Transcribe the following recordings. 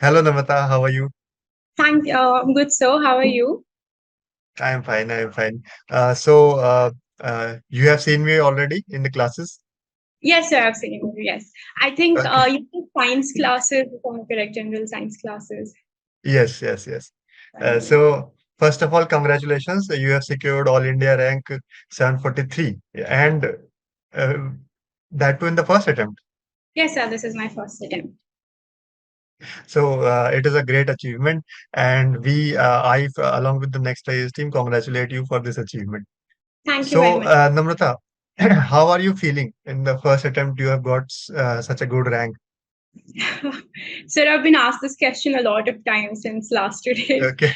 Hello, Namrata. How are you? I'm good, sir. How are you? I am fine. I am fine. You have seen me already in the classes? Yes, sir. I've seen you. Yes, I think Okay. you took science classes, if I'm correct, general science classes. Yes, yes, yes. Fine. First of all, congratulations. You have secured All India rank 743, and uh, that too in the first attempt. Yes, sir. This is my first attempt. It is a great achievement, and along with the Next IAS team, congratulate you for this achievement. Thank you very much. Namrata, how are you feeling in the first attempt? You have got such a good rank. Sir, I've been asked this question a lot of times since last 2 days. Okay.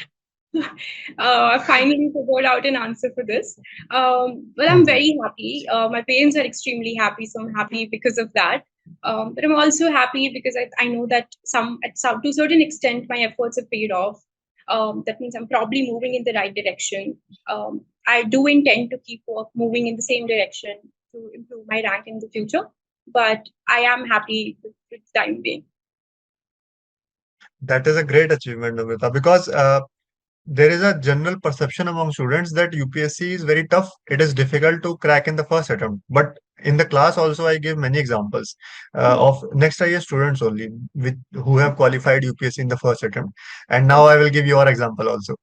I finally figured out an answer for this. Well, I'm Mhm. very happy. My parents are extremely happy, so I'm happy because of that. But I'm also happy because I know that to a certain extent my efforts have paid off. That means I'm probably moving in the right direction. I do intend to keep moving in the same direction to improve my rank in the future. But I am happy with the time being. That is a great achievement, Namrata, because there is a general perception among students that UPSC is very tough. It is difficult to crack in the first attempt. But in the class also, I give many examples of next year students only who have qualified UPSC in the first attempt. And now I will give your example also.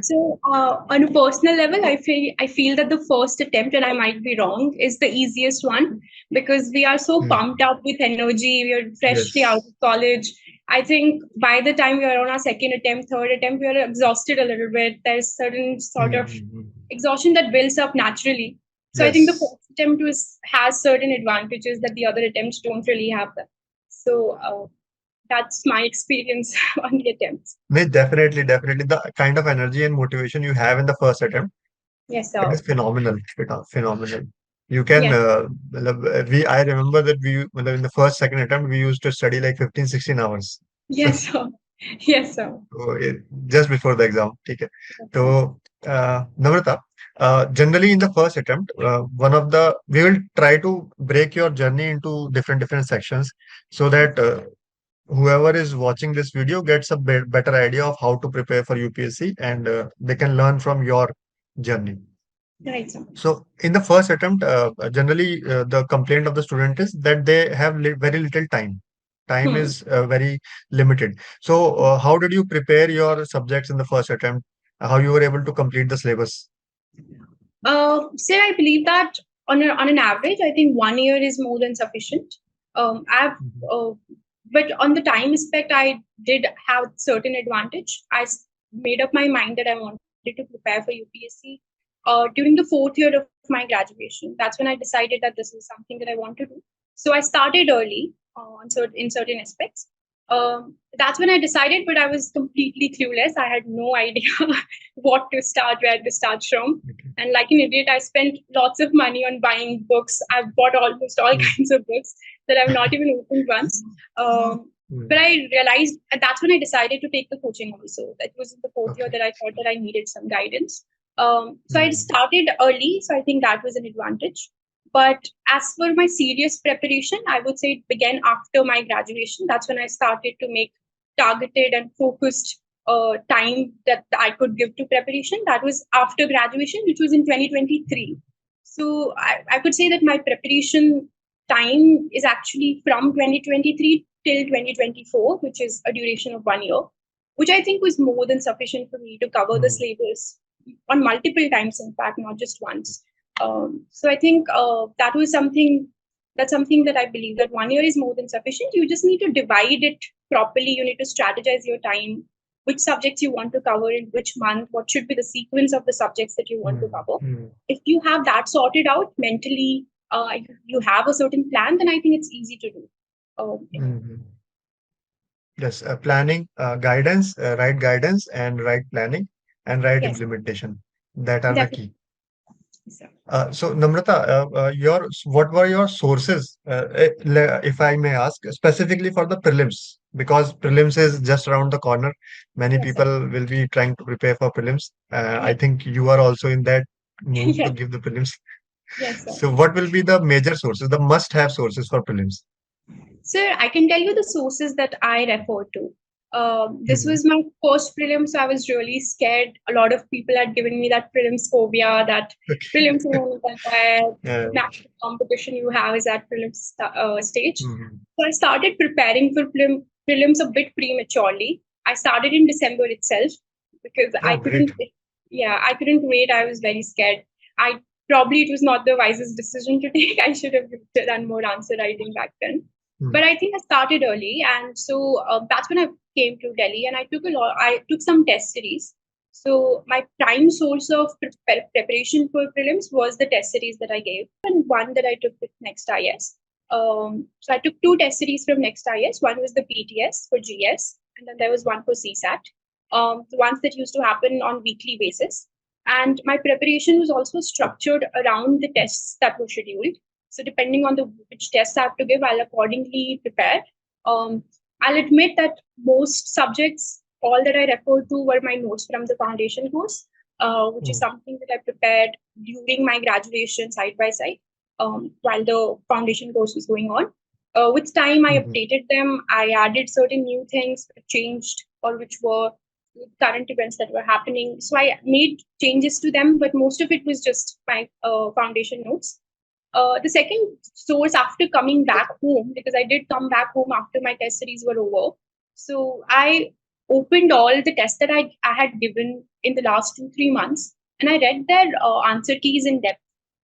So, on a personal level, I feel that the first attempt, and I might be wrong, is the easiest one because we are so Hmm. pumped up with energy. We are freshly out Yes. of college. I think by the time we are on our second attempt, third attempt, we are exhausted a little bit. There's certain sort of Mhm. exhaustion that builds up naturally. So I think the Yes. first attempt has certain advantages that the other attempts don't really have. That. So that's my experience on the attempts. No, definitely, definitely. The kind of energy and motivation you have in the first attempt, Yes, it sir. is phenomenal. Phenomenal. You can, Yes, I remember that in the first, second attempt, we used to study like 15, 16 hours. So, yes, sir. Yes, sir. just before the exam. Okay. Yes, sir. So, Namrata, generally in the first attempt, we will try to break your journey into different sections so that whoever is watching this video gets a better idea of how to prepare for UPSC and they can learn from your journey. Right, sir. So, in the first attempt, generally the complaint of the student is that they have very little time. Time Hmm. is very limited. So, how did you prepare your subjects in the first attempt? How you were able to complete the syllabus? Sir, I believe that on an average, I think 1 year is more than sufficient. I've Mhm. uh, but on the time aspect, I did have certain advantage. Made up my mind that I wanted to prepare for UPSC during the fourth year of my graduation. That's when I decided that this is something that I want to do. So I started early in certain aspects. That's when I decided, but I was completely clueless. I had no idea what to start, where to start from. Okay. And like an idiot, I spent lots of money on buying books. I've bought almost all Mm. kinds of books that I've not even opened once. But Mm. I realized, and that's when I decided to take the coaching also. That was in the fourth year Okay. that I thought that I needed some guidance. So I Mm. started early, so I think that was an advantage. But as for my serious preparation, I would say it began after my graduation. That's when I started to make targeted and focused time that I could give to preparation. That was after graduation, which was in 2023. So I could say that my preparation time is actually from 2023 till 2024, which is a duration of 1 year, which I think was more than sufficient for me to cover the Mm. syllabus on multiple times, in fact, not just once. So I think that's something that I believe that 1 year is more than sufficient. You just need to divide it properly. You need to strategize your time, which subjects you want to cover in which month, what should be the sequence of the subjects that you want to Mm. cover. Mm. If you have that sorted out mentally, you have a certain plan, then I think it's easy to do. Yeah, Mhm. Yes, planning, right guidance, and right planning, and right yes, implementation. That are the definitely. key. So. Namrata, what were your sources, if I may ask, specifically for the prelims? Because prelims is just around the corner. Many Yes, sir. people will be trying to prepare for prelims. I Yes, think you are also in that mood to yes, give the prelims. yes, sir. So, what will be the major sources, the must-have sources for prelims? Sir, I can tell you the sources that I refer to. This Mhm. was my first prelim, so I was really scared. A lot of people had given me that prelims phobia, that prelims Okay. are the Yeah. maximum competition you have is at prelims stage. Mhm. So I started preparing for prelims a bit prematurely. I started in December itself because Oh, great. I couldn't wait. I was very scared. I Probably it was not the wisest decision to take. I should have done more answer writing back then. But Mm. I think I started early, and so that's when I came to Delhi, and I took some test series. So my prime source of preparation for prelims was the test series that I gave, and one that I took with Next IAS. So I took two test series from Next IAS. One was the PTS for GS, and then there was one for CSAT. The ones that used to happen on weekly basis. And my preparation was also structured around the tests that were scheduled. So depending on the which tests I have to give, I'll accordingly prepare. Um, I'll admit that most subjects, all that I referred to were my notes from the foundation course, which is Mm. something that I prepared during my graduation side by side while the foundation course was going on. With time, I Mhm. updated them. I added certain new things that changed or which were current events that were happening. So I made changes to them, but most of it was just my foundation notes. The second source after coming back home, because I did come back home after my test series were over. So I opened all the tests that I had given in the last 2, 3 months and I read their answer keys in depth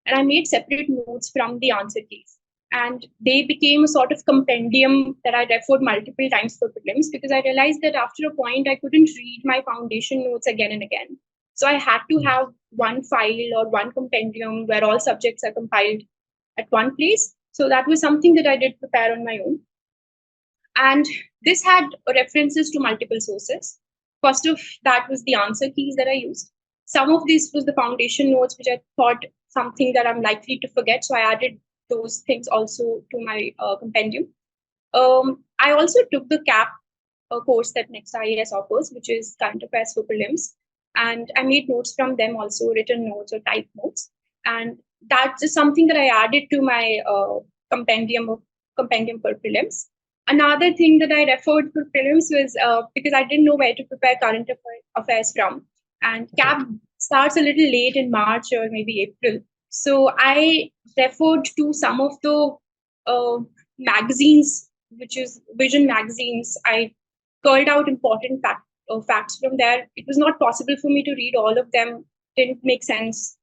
and I made separate notes from the answer keys. And they became a sort of compendium that I referred multiple times for prelims because I realized that after a point I couldn't read my foundation notes again and again. So I had to Mm. have one file or one compendium where all subjects are compiled at one place. So that was something that I did prepare on my own. And this had references to multiple sources. First of that was the answer keys that I used. Some of this was the foundation notes, which I thought something that I'm likely to forget. So I added those things also to my compendium. I also took the CAP course that Next IAS offers, which is current affairs for prelims. And I made notes from them also, written notes or typed notes. And that's just something that I added to my compendium for prelims. Another thing that I referred for prelims was because I didn't know where to prepare affairs from. And CAP starts a little late in March or maybe April. So I referred to some of the uh, magazines, which is Vision magazines. I curled out important facts from there. It was not possible for me to read all of them. Didn't make sense.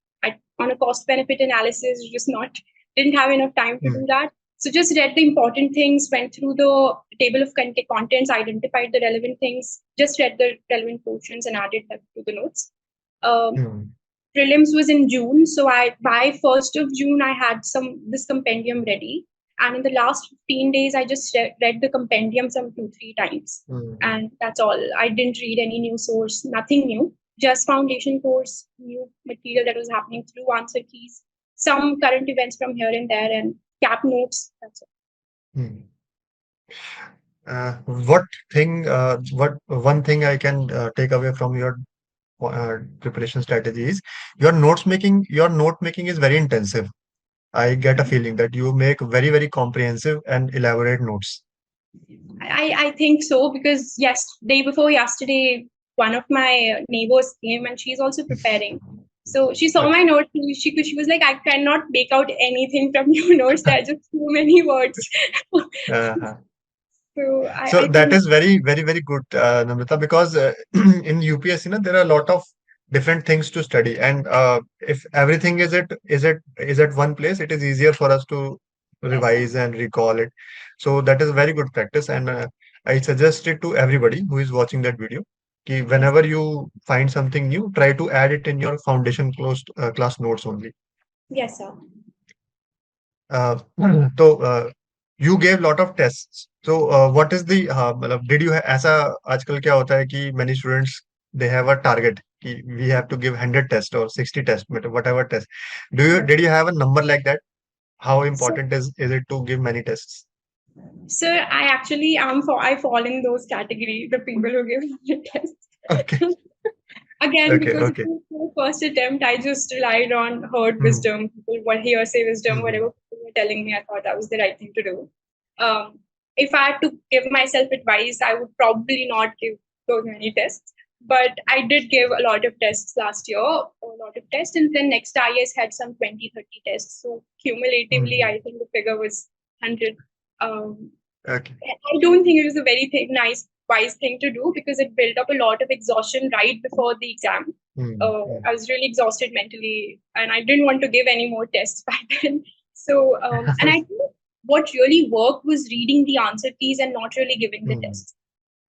On a cost benefit analysis, just not didn't have enough time to do Mm. that. So just read the important things, went through the table of contents, identified the relevant things, just read the relevant portions and added them to the notes. Um, Mm. Prelims was in June, so I by 1st of June I had this compendium ready, and in the last 15 days I just read the compendium some 2, 3 times, Mm. and that's all. I didn't read any new source, nothing new, just foundation course, new material that was happening through answer keys, some current events from here and there, and cap notes. That's all. Mm. What what one thing I can take away from your preparation strategy is your note making is very intensive. I get a feeling that you make very, very comprehensive and elaborate notes. I think so because yes, day before yesterday, one of my neighbors came and she's also preparing. So she saw my Okay. notes. She was like, I cannot make out anything from your notes. There are just too many words. Uh-huh. So So I that think is very, very, very good, Namrata, because in UPSC, there are a lot of different things to study, and if everything is at one place, it is easier for us to yes, sir. revise and recall it. So that is very good practice, and I suggest it to everybody who is watching that video. Ki Yes, whenever you find something new, try to add it in your foundation class notes only. yes, sir. Uh, so you gave lot of tests. So what is the मतलब did you ऐसा आजकल क्या होता है कि many students they have a target कि we have to give 100 tests or 60 tests whatever test. Yes. Did you have a number like that? How So, important is it to give many tests? sir, I actually I fall in those category, the people who give the Okay, test. Again, okay, because it okay. was my first attempt, I just relied on herd Hmm. wisdom, people, what hearsay wisdom, Hmm. whatever people were telling me, I thought that was the right thing to do. If I had to give myself advice, I would probably not give those many tests. But I did give a lot of tests last year, a lot of tests, and then next IAS had some 20, 30 tests. So cumulatively, Hmm. I think the figure was 100. Um, Okay. I don't think it was a very nice, wise thing to do because it built up a lot of exhaustion right before the exam. Hmm. I was really exhausted mentally, and I didn't want to give any more tests back then. So, and I think what really worked was reading the answer keys and not really giving the Hmm. tests.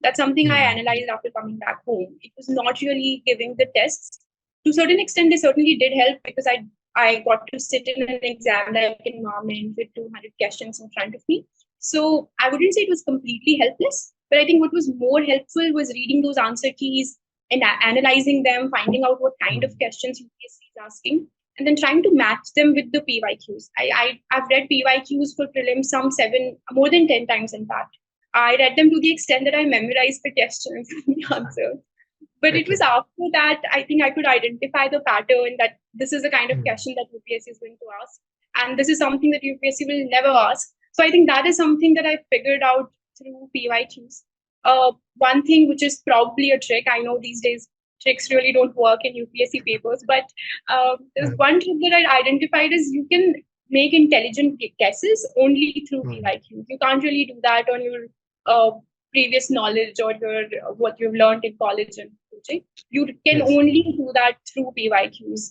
That's something I Hmm. analyzed after coming back home. It was not really giving the tests. To a certain extent, they certainly did help because I got to sit in an exam like environment with 200 questions in front of me. So I wouldn't say it was completely helpless, but I think what was more helpful was reading those answer keys and analyzing them, finding out what kind of Hmm. questions UPSC is asking, and then trying to match them with the PYQs. I've read PYQs for prelims some seven, more than 10 times in fact. I read them to the extent that I memorized the questions and the answers. But it was Okay. after that I think I could identify the pattern that this is the kind of Hmm. question that UPSC is going to ask, and this is something that UPSC will never ask. So I think that is something that I figured out through PYQs. One thing which is probably a trick, I know these days tricks really don't work in UPSC papers, but there's Uh, one trick that I identified is you can make intelligent guesses only through hmm. PYQs. You can't really do that on your uh, previous knowledge or your what you've learned in college and coaching. You can Yes. only do that through PYQs.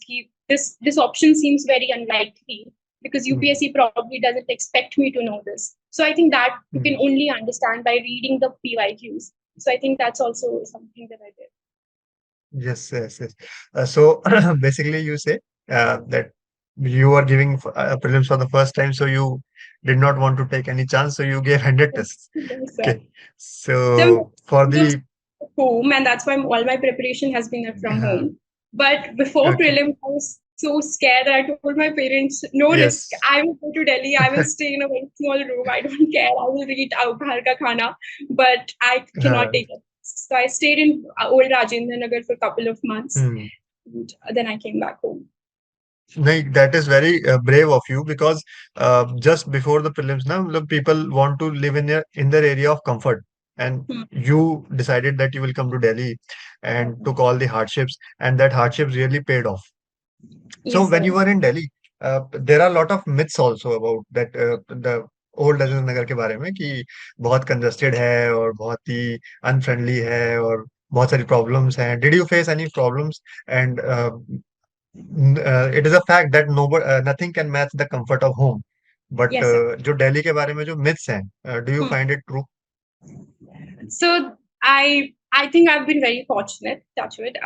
This option seems very unlikely because Hmm. UPSC probably doesn't expect me to know this. So I think that you can Hmm. only understand by reading the PYQs. So I think that's also something that I did. Yes, yes, yes. So basically, you say that you are giving prelims for the first time, so you did not want to take any chance, so you gave 100 tests. Yes, sir. Okay. So I'm So for just the home, and that's why all my preparation has been from uh, home. But before okay. prelim, I was so scared that I told my parents, "No risk. Yes. I will go to Delhi. I will stay in a very small room. I don't care. I will eat out bahar ka khana, but I Uh, cannot take it." So I stayed in old Rajendra Nagar for a couple of months, hmm. and then I came back home. Like, that is very brave of you because just before the prelims now, the people want to live in their area of comfort, and Hmm. you decided that you will come to Delhi and Yeah. took all the hardships, and that hardships really paid off. So Yes, when sir. you were in Delhi, there are a lot of myths also about that the old Aziz Nagar के बारे में कि बहुत congested है और बहुत ही unfriendly है और बहुत सारी प्रॉब्लम्स हैं. Did you face any problems? And it is a fact that nothing can match the comfort of home. But Yes, sir. जो दिल्ली के बारे में जो myths हैं, do you Hmm. find it true? So I think I've been very fortunate, touch wood,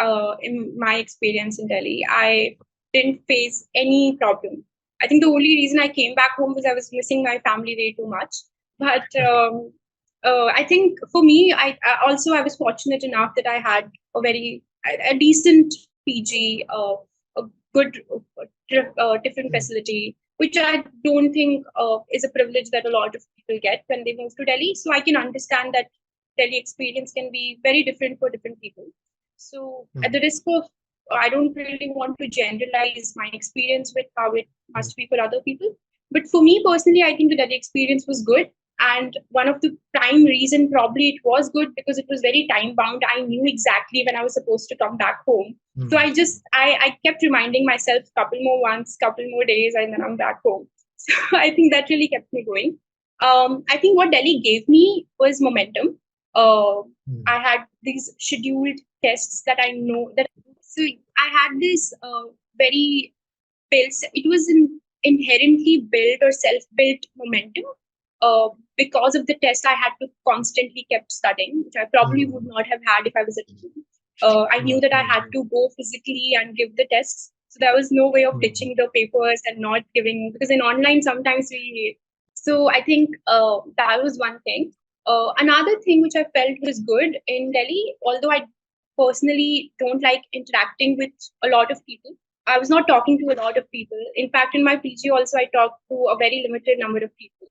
in my experience in Delhi. I didn't face any problem. I think the only reason I came back home was I was missing my family way too much. But I think for me, I was fortunate enough that I had a decent PG, a good different facility, which I don't think is a privilege that a lot of people get when they move to Delhi. So I can understand that Delhi experience can be very different for different people. So, at Hmm. the risk of, I don't really want to generalize my experience with how it Hmm. must be for other people. But for me personally, I think the Delhi experience was good. And one of the prime reason probably it was good because it was very time bound. I knew exactly when I was supposed to come back home. So Hmm. I kept reminding myself couple more months, couple more days, and then I'm back home. So I think that really kept me going. I think what Delhi gave me was momentum. uh, Hmm. I had these scheduled tests that I know that. So I had this very built. It was an inherently built or self-built momentum. Uh, because of the test, I had to constantly kept studying, which I probably would Hmm. not have had if I was at home. I Hmm. knew that I had Hmm. to go physically and give the tests. So there was no way of Hmm. ditching the papers and not giving because in online sometimes we. So I think that was one thing. Another thing which I felt was good in Delhi, although I personally don't like interacting with a lot of people. I was not talking to a lot of people. In fact, in my PG also, I talked to a very limited number of people.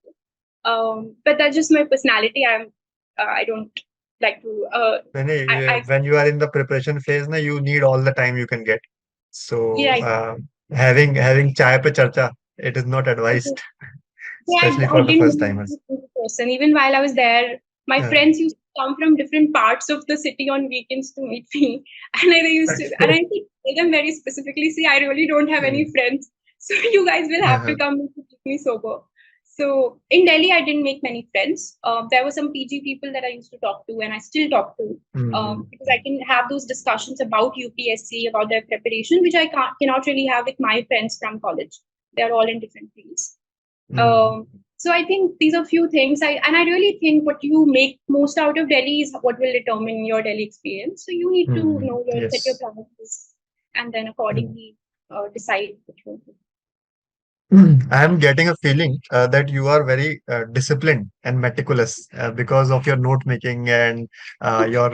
But that's just my personality. I don't like to. When you are in the preparation phase, na, you need all the time you can get. So Yeah, having chai pe charcha, it is not I, advised, yeah, especially I for the didn't first really timers. person. Even while I was there, my Yeah. friends used to come from different parts of the city on weekends to meet me. And and I think tell them very specifically, see, I really don't have any friends. So you guys will have to come to keep me sober. So in Delhi, I didn't make many friends. There were some PG people that I used to talk to, and I still talk to, because I can have those discussions about UPSC, about their preparation, which I cannot really have with my friends from college. They're all in different fields. So I think these are few things. I really think what you make most out of Delhi is what will determine your Delhi experience. So you need to know set your Yes. priorities, and then accordingly decide what you want to do. I am getting a feeling that you are very disciplined and meticulous because of your note making and your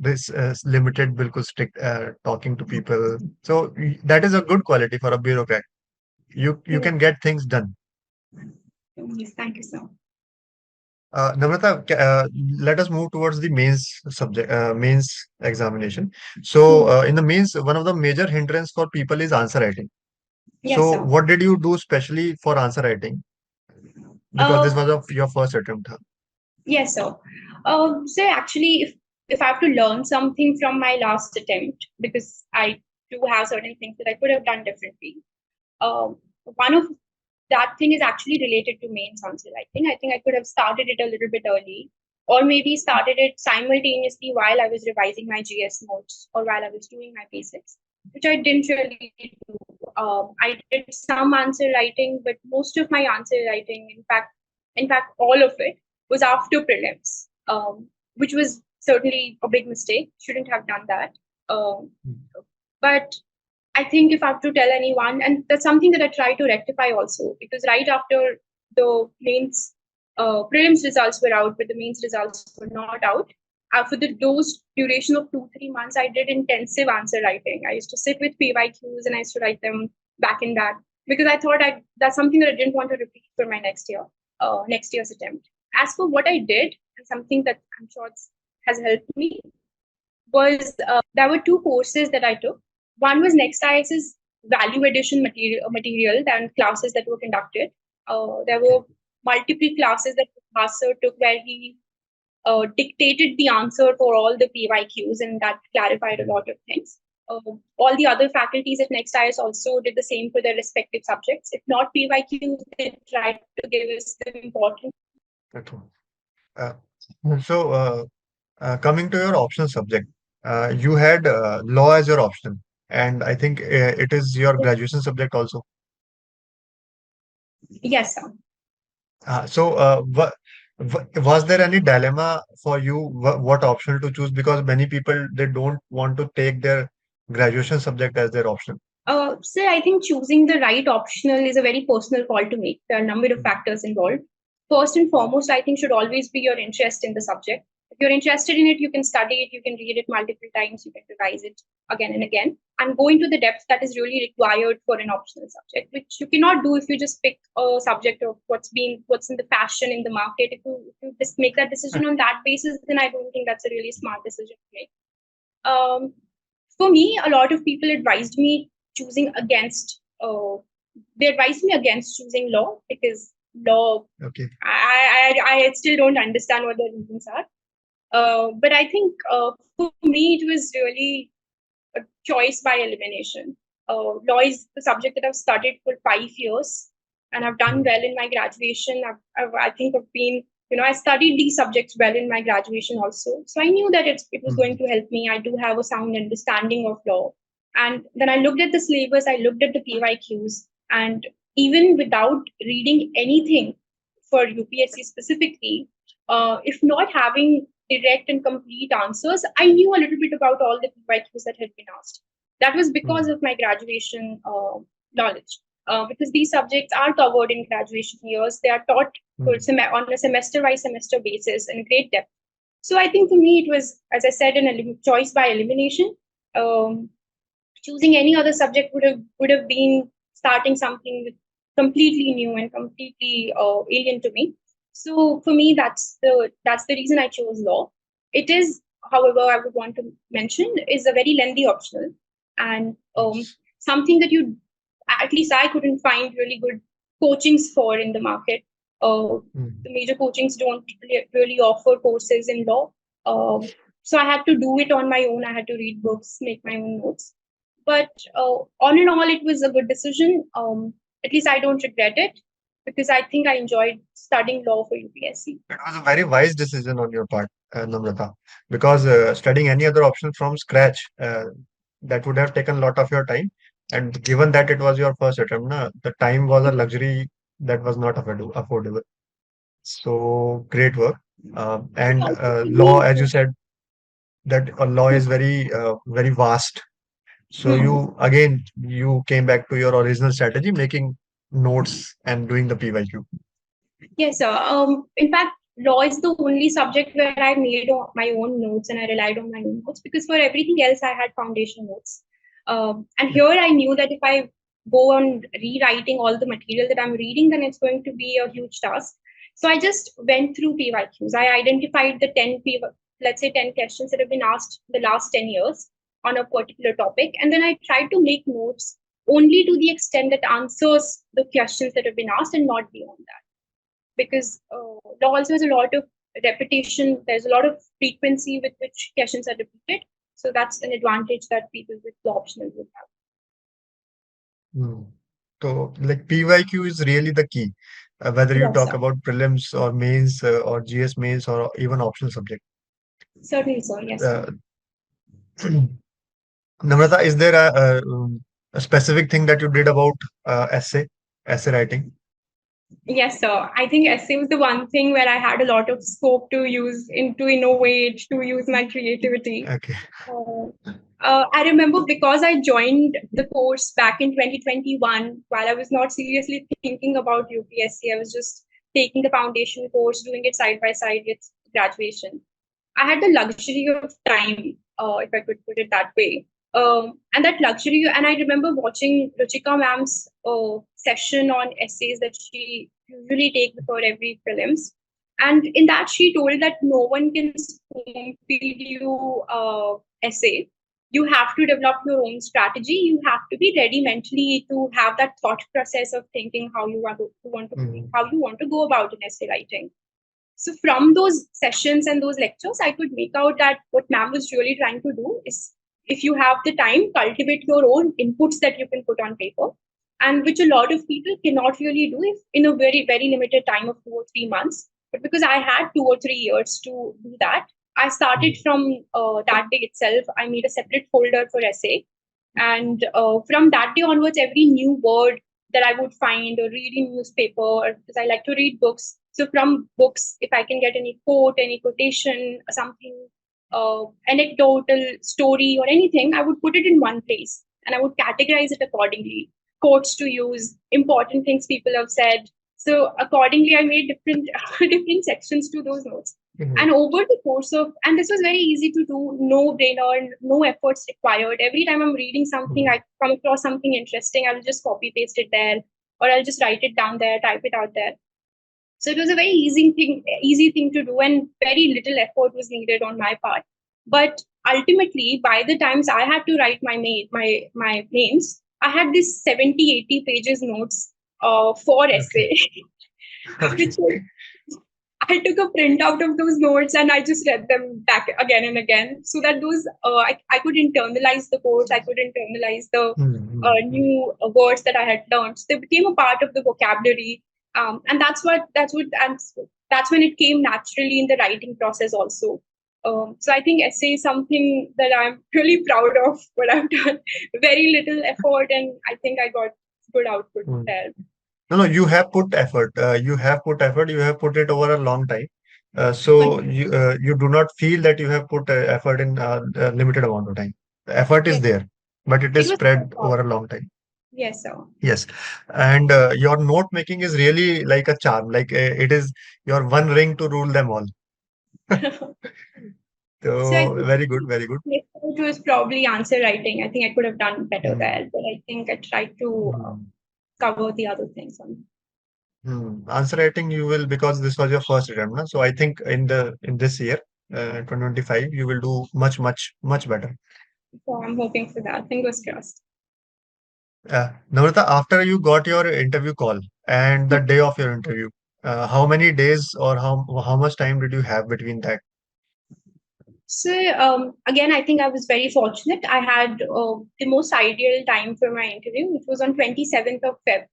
this limited, bilkul strict talking to people. So that is a good quality for a bureaucrat. You Yeah. can get things done. Yes, thank you so. Namrata, let us move towards the mains examination. So, Hmm. in the mains, one of the major hindrance for people is answer writing. Yes, So, sir. what did you do specially for answer writing? Because this Uh, was your first attempt. Huh? yes, sir. So actually, if I have to learn something from my last attempt, because I do have certain things that I could have done differently. One of that thing is actually related to mains answer writing. I think I could have started it a little bit early, or maybe started it simultaneously while I was revising my GS notes or while I was doing my basics, which I didn't really do. I did some answer writing, but most of my answer writing, in fact, all of it was after prelims, which was certainly a big mistake. Shouldn't have done that. Um, but I think if I have to tell anyone, and that's something that I try to rectify also, because right after the mains prelims results were out, but the mains results were not out. For those duration of 2-3 months, I did intensive answer writing. I used to sit with PYQs and I used to write them back in back, because I thought that's something that I didn't want to repeat for my next year's attempt. As for what I did, and something that I'm sure has helped me, was there were two courses that I took. One was NEXT IAS's value addition material and classes that were conducted. There were multiple classes that Professor took where he dictated the answer for all the PYQs, and that clarified a lot of things. All the other faculties at NEXT IAS also did the same for their respective subjects. If not PYQs, they tried to give us the important. Okay. Uh, so, coming to your optional subject, you had law as your option, and I think it is your graduation subject also. Yes, sir. So, was there any dilemma for you what option to choose? Because many people they don't want to take their graduation subject as their option. So I think choosing the right optional is a very personal call to make. There are a number of factors involved. First and foremost, I think should always be your interest in the subject. If you're interested in it, you can study it, you can read it multiple times, you can revise it again and again, and go into the depth that is really required for an optional subject, which you cannot do if you just pick a subject of what's in the fashion in the market. If you just make that decision on that basis, then I don't think that's a really smart decision to make. Um, for me, a lot of people advised me choosing against. They advised me against choosing law, because law. Okay. I still don't understand what the reasons are. But I think for me it was really a choice by elimination. Law is the subject that I've studied for 5 years, and I've done well in my graduation. I think I've been, I studied these subjects well in my graduation also. So I knew that it was going to help me. I do have a sound understanding of law. And then I looked at the syllabus, I looked at the PYQs, and even without reading anything for UPSC specifically, if not having direct and complete answers, I knew a little bit about all the PYQs that had been asked. That was because of my graduation knowledge. Because these subjects are covered in graduation years, they are taught on a semester basis in great depth. So I think for me, it was, as I said, choice by elimination. Um, Choosing any other subject would have been starting something completely new and completely alien to me. So for me, that's the reason I chose law. It is, however, I would want to mention, is a very lengthy optional, and something that you, at least I couldn't find really good coachings for in the market. Hmm. The major coachings don't really offer courses in law. So I had to do it on my own. I had to read books, make my own notes. But all in all, it was a good decision. At least I don't regret it because I think I enjoyed studying law for UPSC. It was a very wise decision on your part, Namrata, because studying any other option from scratch, that would have taken a lot of your time. And given that it was your first attempt, na, the time was a luxury that was not affordable. So great work. And law, as you said, that law is very vast. So Hmm. you came back to your original strategy, making notes and doing the PYQ. Yes, sir. In fact, law is the only subject where I made my own notes and I relied on my own notes because for everything else I had foundation notes. And here I knew that if I go on rewriting all the material that I'm reading, then it's going to be a huge task. So I just went through PYQs. I identified the let's say 10 questions that have been asked the last 10 years on a particular topic. And then I tried to make notes only to the extent that answers the questions that have been asked and not beyond that because law also has a lot of repetition. There's a lot of frequency with which questions are repeated. So that's an advantage that people with law optional would have. Hmm. So, like PYQ is really the key, whether you Yes, talk sir. about prelims or mains or GS mains or even optional subject. Certainly, sir. Yes, sir. Uh, Namrata, is there a specific thing that you did about essay writing? Yes, sir. I think essay was the one thing where I had a lot of scope to use to innovate, to use my creativity. Okay. Uh, I remember because I joined the course back in 2021 while I was not seriously thinking about UPSC. I was just taking the foundation course, doing it side by side with graduation. I had the luxury of time, if I could put it that way. And that luxury, and I remember watching Ruchika ma'am's session on essays that she usually take before every prelims. And in that, she told that no one can spoon feed you essay. You have to develop your own strategy. You have to be ready mentally to have that thought process of thinking how Hmm. how you want to go about an essay writing. So from those sessions and those lectures, I could make out that what ma'am was really trying to do is if you have the time, cultivate your own inputs that you can put on paper, and which a lot of people cannot really do if in a very, very limited time of 2 or 3 months. But because I had 2 or 3 years to do that, I started Hmm. from that day itself. I made a separate folder for essay. And from that day onwards, every new word that I would find or read in newspaper, because I like to read books. So from books, if I can get any quote, any quotation, something, anecdotal story or anything, I would put it in one place and I would categorize it accordingly. Quotes to use, important things people have said. So accordingly, I made different different sections to those notes. Hmm. And over the course of, and this was very easy to do, no brainer, no efforts required. Every time I'm reading something, Hmm. I come across something interesting, I will just copy paste it there, or I'll just write it down there, type it out there. So it was a very easy thing to do, and very little effort was needed on my part. But ultimately, by the times I had to write my names, I had this 70, 80 pages notes for Okay. essay, Okay. which was I took a printout of those notes and I just read them back again and again so that I could internalize the course, I could internalize the Hmm. Hmm. Hmm. new words that I had learned. So they became a part of the vocabulary, and and that's when it came naturally in the writing process also. So I think essay is something that I'm really proud of what I've done. Very little effort, and I think I got good output Hmm. there. No, no, you have put effort. You have put effort. You have put it over a long time. So you do not feel that you have put effort in a limited amount of time. The effort is Yes, there, but it it is was. spread over a long time. Yes, sir. Yes, and your note making is really like a charm. Like it is your one ring to rule them all. So I So think very good, very good. it was probably answer writing. I think I could have done better Hmm. there, but I think I tried to Hmm. cover the other things. On. Hmm. Answer writing you will because this was your first attempt, na? So I think in this year, 2025, you will do much better. So I'm hoping for that. Fingers crossed. Namrata, after you got your interview call and the day of your interview, How many days or how much time did you have between that? So again, I think I was very fortunate. I had the most ideal time for my interview. It was on 27th of Feb.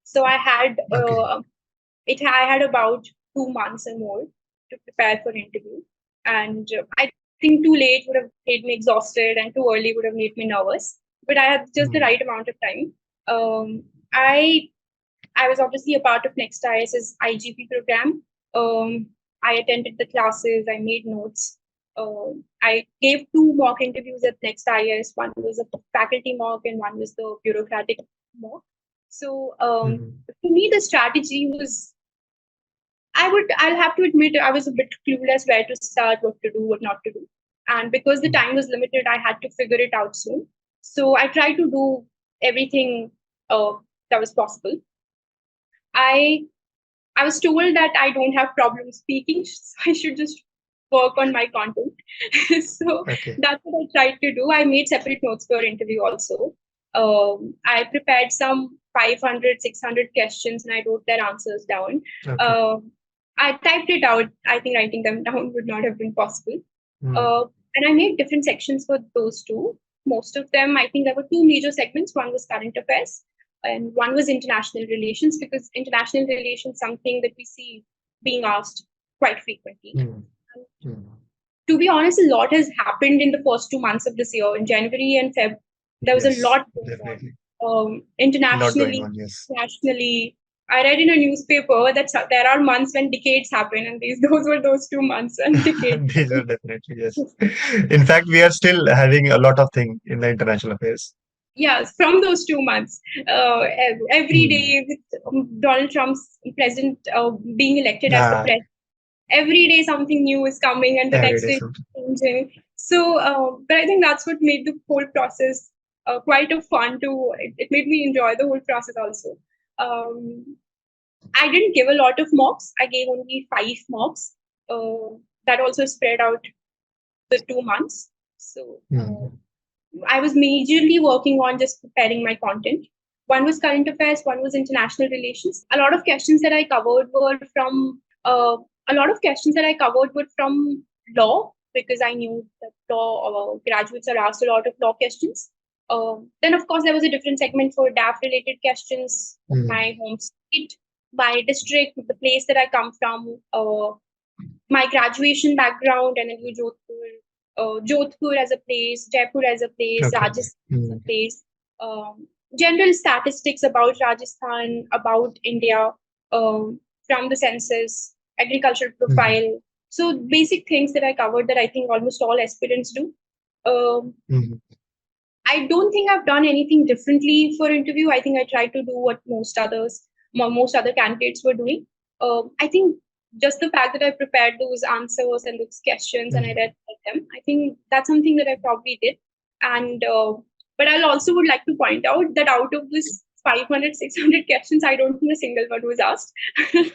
So I had Okay. I had about 2 months and more to prepare for interview, and I think too late would have made me exhausted, and too early would have made me nervous. But I had just the Hmm. right amount of time. Um, I I was obviously a part of NEXT IAS's IGP program. I attended the classes, I made notes. I gave two mock interviews at NEXT IAS. One was a faculty mock, and one was the bureaucratic mock. So Hmm. to me, the strategy was I'll have to admit I was a bit clueless where to start, what to do, what not to do. And because the Hmm. time was limited, I had to figure it out soon. So I tried to do everything uh, that was possible. I I was told that I don't have problem speaking, so I should just work on my content. So Okay. that's what I tried to do. I made separate notes for interview also. I prepared some 500, 600 questions and I wrote their answers down. Okay. Um I typed it out. I think writing them down would not have been possible. Hmm. Uh, and I made different sections for those two. Most of them, I think there were two major segments. One was current affairs and one was international relations, because international relations something that we see being asked quite frequently. Hmm. Hmm. To be honest, a lot has happened in the first 2 months of this year. In January and Feb, there was a Yes, lot going on, definitely. Lot going internationally, on. Yes. nationally. I read in a newspaper that there are months when decades happen, and those were those 2 months and decades. These are definitely, yes. In fact, we are still having a lot of thing in the international affairs. Yes, from those 2 months, every Hmm. day with Donald Trump's president being elected as the Ah, president, every day something new is coming, and the every next day day something. changing. So, but I think that's what made the whole process quite a fun. It made me enjoy the whole process also. Um, I didn't give a lot of mocks. I gave only 5 mocks. That also spread out the 2 months. So. Hmm. I was majorly working on just preparing my content. One was current affairs, one was international relations. A lot of questions that I covered were from law, because I knew that law graduates are asked a lot of law questions. Then of course there was a different segment for DAF related questions, Hmm. my home state, my district, the place that I come from, my graduation background, and I knew Jodhpur as a place, Jaipur as a place, Okay. Rajasthan as a Hmm. place, general statistics about Rajasthan, about India, from the census, agricultural Hmm. profile. So basic things that I covered that I think almost all aspirants do. Um, Hmm. I don't think I've done anything differently for interview. I think I tried to do what most other candidates were doing. I think just the fact that I prepared those answers and those questions and I Hmm. read them, I think that's something that I probably did. And but I'll also would like to point out that out of this 500, 600 questions, I don't think a single one was asked. they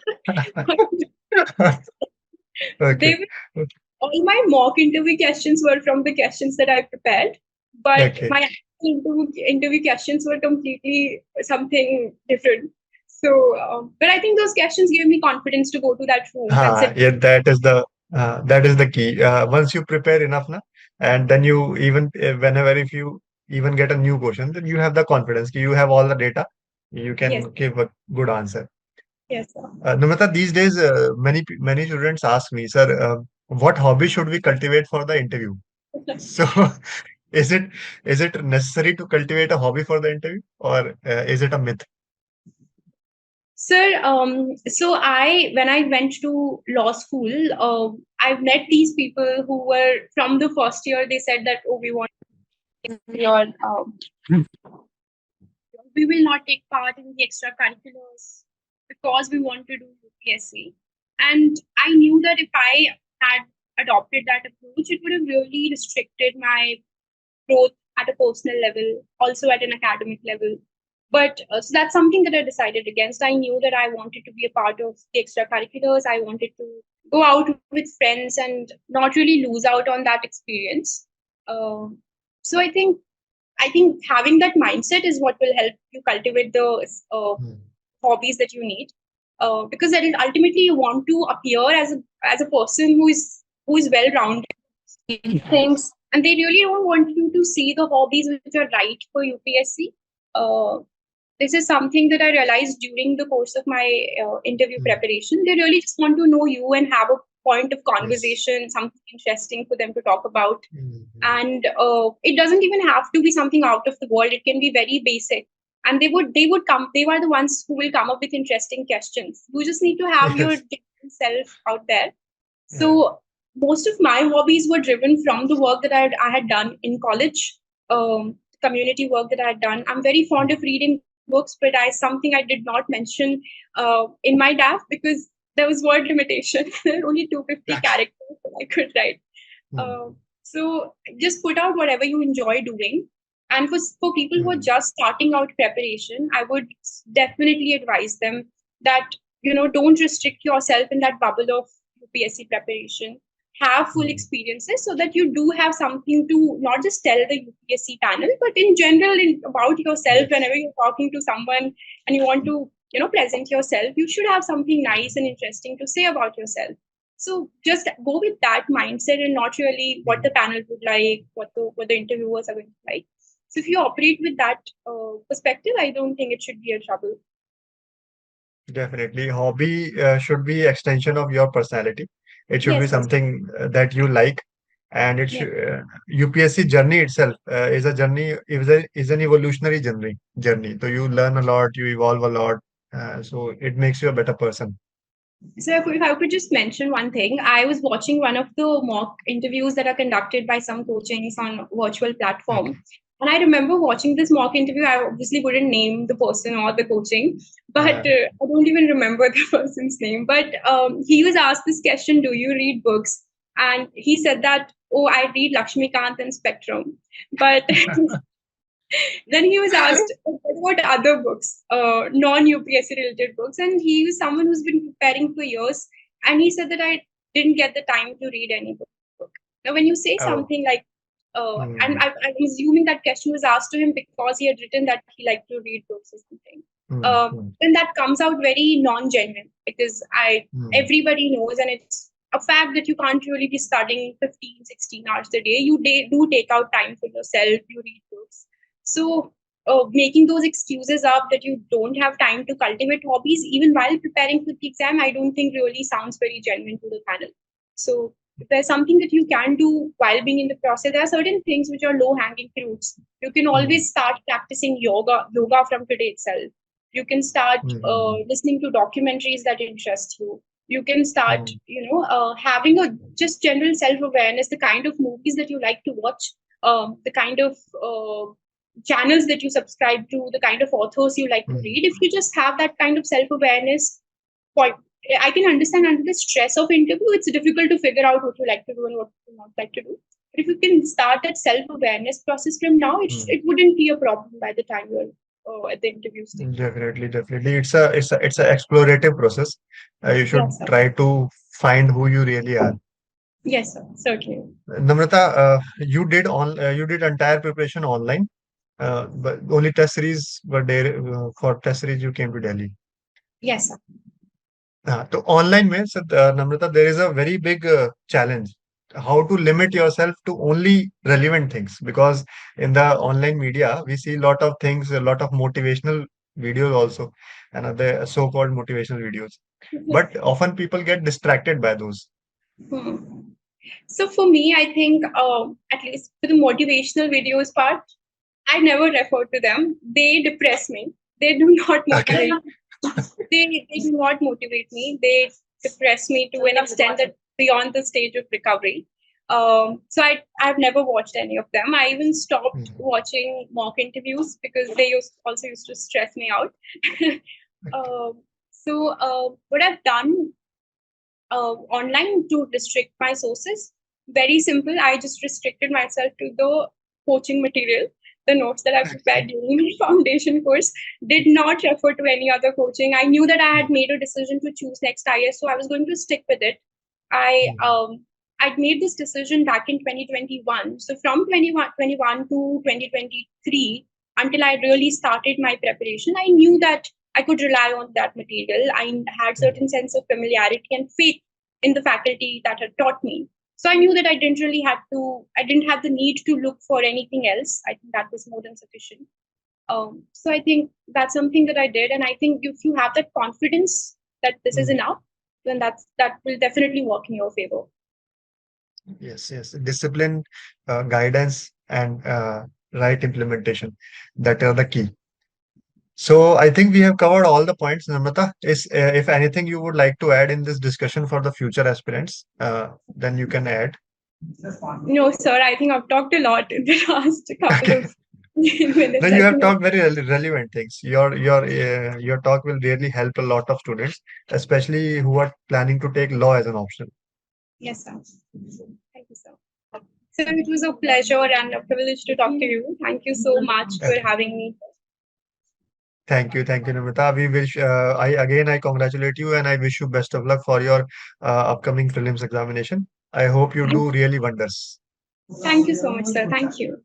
Okay. were All my mock interview questions were from the questions that I prepared, but Okay. my actual interview questions were completely something different. So, but I think those questions gave me confidence to go to that room and sit. Yeah, that is the key. Once you prepare enough, na, and then you even whenever if you even get a new question, then you have the confidence. You have all the data. You Yes, can give a good answer. yes, sir. Namrata, these days, many students ask me, sir, what hobby should we cultivate for the interview? So, is it is it necessary to cultivate a hobby for the interview, or is it a myth? Sir, so when I went to law school, I've met these people who were from the first year. They said that, oh, your, we will not take part in the extracurriculars because we want to do UPSC. And I knew that if I had adopted that approach, it would have really restricted my growth at a personal level, also at an academic level. But so that's something that I decided against. I knew that I wanted to be a part of the extracurriculars. I wanted to go out with friends and not really lose out on that experience. Uh, so I think having that mindset is what will help you cultivate the Hmm. hobbies that you need. because then ultimately you want to appear as a person who is well-rounded things, and they really don't want you to see the hobbies which are right for UPSC. Uh, this is something that I realized during the course of my interview preparation. They really just want to know you and have a point of conversation, something interesting for them to talk about. And it doesn't even have to be something out of the world. It can be very basic. And they would come. They are the ones who will come up with interesting questions. You just need to have your Yes. different self out there. Yeah. So most of my hobbies were driven from the work that I had done in college, community work that I had done. I'm very fond of reading books, but something I did not mention in my DAF because there was word limitation. There are only 250 characters that I could write. So just put out whatever you enjoy doing. And for people who are just starting out preparation, I would definitely advise them that, don't restrict yourself in that bubble of UPSC preparation. Have full experiences so that you do have something to not just tell the UPSC panel, but in general about yourself. Whenever you're talking to someone and you want to, present yourself, you should have something nice and interesting to say about yourself. So just go with that mindset and not really what the panel would like, what the interviewers are going to like. So if you operate with that perspective, I don't think it should be a trouble. Definitely. Hobby should be extension of your personality. It should be Yes, yes, something that you like, and it yes. should, UPSC journey itself is a journey, is an evolutionary journey. So you learn a lot, you evolve a lot, so it makes you a better person. So if I could just mention one thing, I was watching one of the mock interviews that are conducted by some coachings on virtual platform. Okay. And I remember watching this mock interview. I obviously wouldn't name the person or the coaching, but Uh, I don't even remember the person's name. But he was asked this question, do you read books? And he said that, oh, I read Lakshmikant and Spectrum. But then he was asked what about other books, non-UPSC related books, and he was someone who's been preparing for years, and he said that I didn't get the time to read any book. Now, when you say oh. something like, and Mm, I'm assuming that question was asked to him because he had written that he liked to read books or something, mm, then that comes out very non-genuine because mm, everybody knows, and it's a fact that you can't really be studying 15, 16 hours a day. You do take out time for yourself, you read books. So making those excuses up that you don't have time to cultivate hobbies even while preparing for the exam, I don't think really sounds very genuine to the panel. So if there's something that you can do while being in the process, there are certain things which are low hanging fruits. You can mm, always start practicing yoga from today itself. You can start mm, listening to documentaries that interest you. You can start, mm, having a just general self-awareness, the kind of movies that you like to watch, the kind of channels that you subscribe to, the kind of authors you like to mm. read. If you just have that kind of self-awareness, point, I can understand under the stress of interview, it's difficult to figure out what you like to do and what you not like to do. But if you can start that self-awareness process from now, Mm. it wouldn't be a problem by the time you're at the interview stage. Definitely, definitely. It's a explorative process. You should Yes, sir. try to find who you really are. Yes, sir. Certainly. Namrata, you did entire preparation online, but only test series were there. For test series, you came to Delhi. Yes, sir. So online means, Namrata, there is a very big challenge. How to limit yourself to only relevant things, because in the online media we see a lot of things, a lot of motivational videos also, and other so-called motivational videos. But often people get distracted by those. Hmm. So for me, I think at least for the motivational videos part, I never refer to them. They depress me. They do not Okay. motivate. They do not motivate me. They depress me to an extent that beyond the stage of recovery. So I've never watched any of them. I even stopped Mhm. watching mock interviews because they also used to stress me out. So what I've done online to restrict my sources, very simple. I just restricted myself to the coaching material, the notes that I prepared during my foundation course. Did not refer to any other coaching. I knew that I had made a decision to choose Next IAS, so I was going to stick with it. I'd made this decision back in 2021. So from 2021 to 2023, until I really started my preparation, I knew that I could rely on that material. I had certain sense of familiarity and faith in the faculty that had taught me. So I knew that I didn't have the need to look for anything else. I think that was more than sufficient. So I think that's something that I did. And I think if you have that confidence that this is enough, then that will definitely work in your favor. Yes, yes. Discipline, guidance, and right implementation. That are the key. So I think we have covered all the points. Namrata, if anything you would like to add in this discussion for the future aspirants, then you can add. No, sir, I think I've talked a lot in the last couple Okay. of minutes. No, I you have think talked very relevant things. Your talk will really help a lot of students, especially who are planning to take law as an option. yes, sir. Thank you, sir. So it was a pleasure and a privilege to talk to you. Thank you so much for Okay. having me. Thank you, Namrata. We wish I congratulate you and I wish you best of luck for your upcoming prelims examination. I hope you Thank, do really wonders. thank you so much, sir. Thank you.